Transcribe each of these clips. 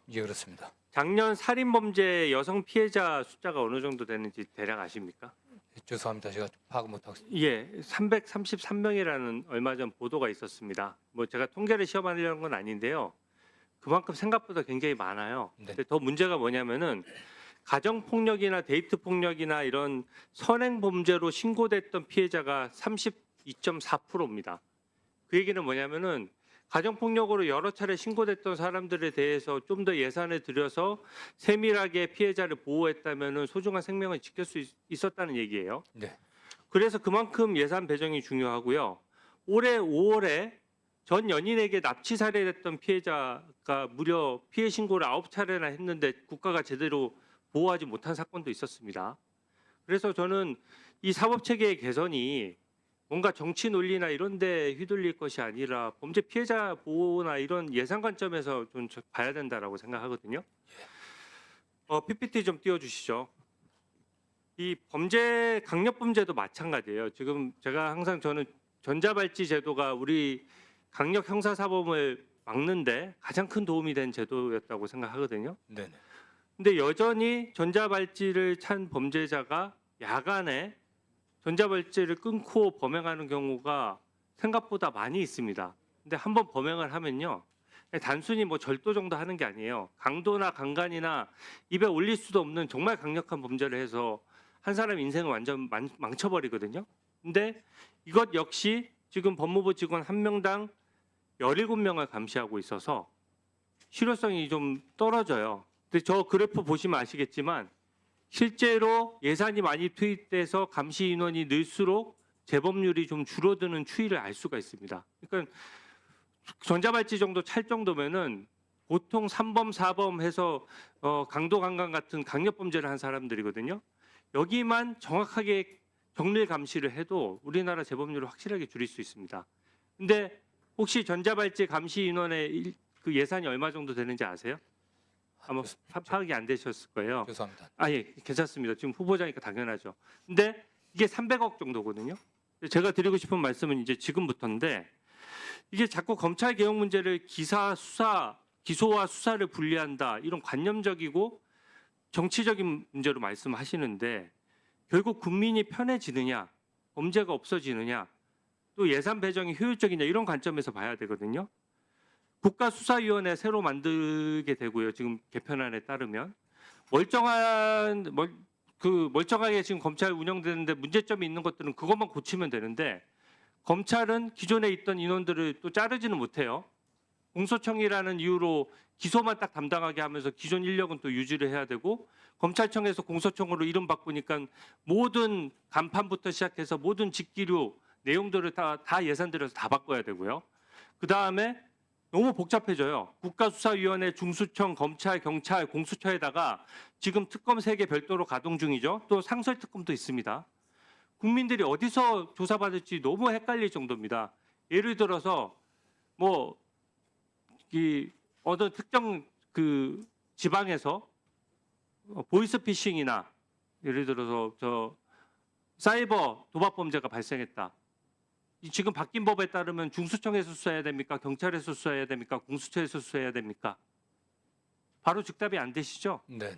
예, 그렇습니다. 작년 살인범죄 여성 피해자 숫자가 어느 정도 되는지 대략 아십니까? 예, 죄송합니다. 제가 파악 못하고 있습니다. 예, 333명이라는 얼마 전 보도가 있었습니다. 뭐 제가 통계를 시험하려는 건 아닌데요. 그만큼 생각보다 굉장히 많아요. 네. 근데 더 문제가 뭐냐면은 가정폭력이나 데이트폭력이나 이런 선행범죄로 신고됐던 피해자가 32.4%입니다. 그 얘기는 뭐냐면은 가정폭력으로 여러 차례 신고됐던 사람들에 대해서 좀 더 예산을 들여서 세밀하게 피해자를 보호했다면은 소중한 생명을 지킬 수 있었다는 얘기예요. 네. 그래서 그만큼 예산 배정이 중요하고요. 올해 5월에 전 연인에게 납치 살해됐던 피해자가 무려 피해 신고를 9차례나 했는데 국가가 제대로 보호하지 못한 사건도 있었습니다. 그래서 저는 이 사법체계의 개선이 뭔가 정치 논리나 이런 데 휘둘릴 것이 아니라 범죄 피해자 보호나 이런 예산 관점에서 좀 봐야 된다라고 생각하거든요. PPT 좀 띄워주시죠. 이 범죄 강력범죄도 마찬가지예요. 지금 제가 항상 저는 전자발찌 제도가 우리 강력 형사사범을 막는데 가장 큰 도움이 된 제도였다고 생각하거든요. 네. 근데 여전히 전자발찌를 찬 범죄자가 야간에 전자발찌를 끊고 범행하는 경우가 생각보다 많이 있습니다. 근데 한번 범행을 하면요. 단순히 뭐 절도 정도 하는 게 아니에요. 강도나 강간이나 입에 올릴 수도 없는 정말 강력한 범죄를 해서 한 사람 인생을 완전 망쳐버리거든요. 근데 이것 역시 지금 법무부 직원 한 명당 17명을 감시하고 있어서 실효성이 좀 떨어져요. 근데 저 그래프 보시면 아시겠지만 실제로 예산이 많이 투입돼서 감시 인원이 늘수록 재범률이 좀 줄어드는 추이를 알 수가 있습니다. 그러니까 전자발찌 정도 찰 정도면은 보통 3범, 4범 해서 강도 강간 같은 강력범죄를 한 사람들이거든요. 여기만 정확하게 정밀 감시를 해도 우리나라 재범률을 확실하게 줄일 수 있습니다. 근데 혹시 전자발찌 감시 인원의 그 예산이 얼마 정도 되는지 아세요? 아마 파악이 안 되셨을 거예요. 죄송합니다. 예, 괜찮습니다. 지금 후보자니까 당연하죠. 근데 이게 300억 정도거든요. 제가 드리고 싶은 말씀은 이제 지금부터인데 이게 자꾸 검찰 개혁 문제를 기소와 수사를 분리한다 이런 관념적이고 정치적인 문제로 말씀하시는데 결국 국민이 편해지느냐, 범죄가 없어지느냐, 또 예산 배정이 효율적이냐 이런 관점에서 봐야 되거든요. 국가수사위원회 새로 만들게 되고요. 지금 개편안에 따르면 멀쩡하게 지금 검찰 운영되는데 문제점이 있는 것들은 그것만 고치면 되는데 검찰은 기존에 있던 인원들을 또 자르지는 못해요. 공소청이라는 이유로 기소만 딱 담당하게 하면서 기존 인력은 또 유지를 해야 되고 검찰청에서 공소청으로 이름 바꾸니까 모든 간판부터 시작해서 모든 직기류 내용들을 다 예산 들여서 다 바꿔야 되고요. 그 다음에 너무 복잡해져요. 국가수사위원회, 중수청, 검찰, 경찰, 공수처에다가 지금 특검 3개 별도로 가동 중이죠. 또 상설특검도 있습니다. 국민들이 어디서 조사받을지 너무 헷갈릴 정도입니다. 예를 들어서 뭐 이 어떤 특정 그 지방에서 보이스피싱이나 예를 들어서 저 사이버 도박 범죄가 발생했다. 지금 바뀐 법에 따르면 중수청에서 수사해야 됩니까? 경찰에서 수사해야 됩니까? 공수처에서 수사해야 됩니까? 바로 즉답이 안 되시죠? 네.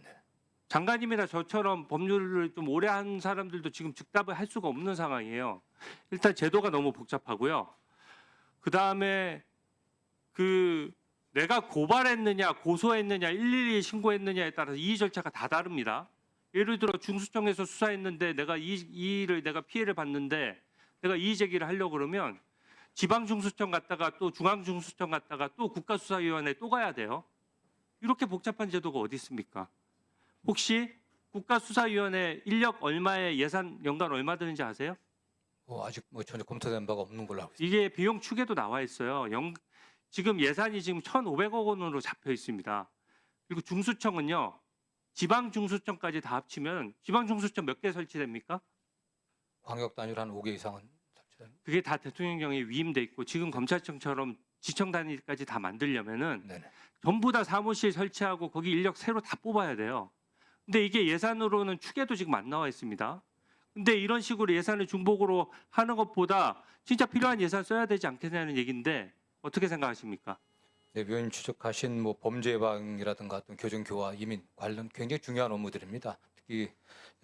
장관님이나 저처럼 법률을 좀 오래 한 사람들도 지금 즉답을 할 수가 없는 상황이에요. 일단 제도가 너무 복잡하고요. 그 다음에 내가 고발했느냐, 고소했느냐, 112 신고했느냐에 따라서 이의 절차가 다 다릅니다. 예를 들어 중수청에서 수사했는데 내가 내가 피해를 봤는데 내가 이의 제기를 하려고 그러면 지방중수청 갔다가 또 중앙중수청 갔다가 또 국가수사위원회 또 가야 돼요. 이렇게 복잡한 제도가 어디 있습니까? 혹시 국가수사위원회 인력 얼마에 예산 연간 얼마 드는지 아세요? 아직 전혀 검토된 바가 없는 걸로 알고 있습니다. 이게 비용 추계도 나와 있어요. 지금 예산이 지금 1,500억 원으로 잡혀 있습니다. 그리고 중수청은요. 지방중수청까지 다 합치면 지방중수청 몇 개 설치됩니까? 광역 단위로 한 5개 이상은 설치된. 그게 다 대통령령에 위임돼 있고 지금 검찰청처럼 지청 단위까지 다 만들려면은 네네. 전부 다 사무실 설치하고 거기 인력 새로 다 뽑아야 돼요. 근데 이게 예산으로는 추계도 지금 안 나와 있습니다. 근데 이런 식으로 예산을 중복으로 하는 것보다 진짜 필요한 예산 써야 되지 않겠냐는 얘기인데 어떻게 생각하십니까? 네, 위원님 추적하신 뭐 범죄 예방이라든가 어떤 교정 교화, 이민 관련 굉장히 중요한 업무들입니다. 특히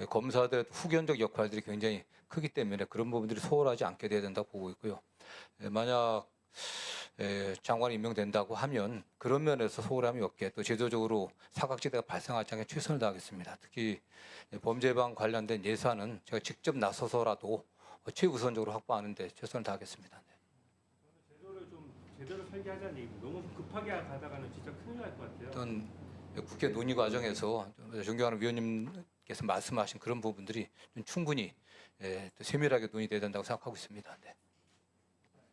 검사들의 후견적 역할들이 굉장히 크기 때문에 그런 부분들이 소홀하지 않게 돼야 된다고 보고 있고요. 만약 장관이 임명된다고 하면 그런 면에서 소홀함이 없게 또 제도적으로 사각지대가 발생하지 않게 최선을 다하겠습니다. 특히 범죄 예방 관련된 예산은 제가 직접 나서서라도 최우선적으로 확보하는 데 최선을 다하겠습니다. 네. 제도를 좀 제대로 설계하자는 얘기. 너무 급하게 가다가는 진짜 큰일 날 것 같아요. 어떤 국회 논의 과정에서 존경하는 위원님께서 말씀하신 그런 부분들이 좀 충분히 또 세밀하게 논의돼야 된다고 생각하고 있습니다. 네.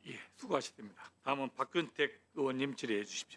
예, 수고하셨습니다. 다음은 박근택 의원님 질의해 주십시오.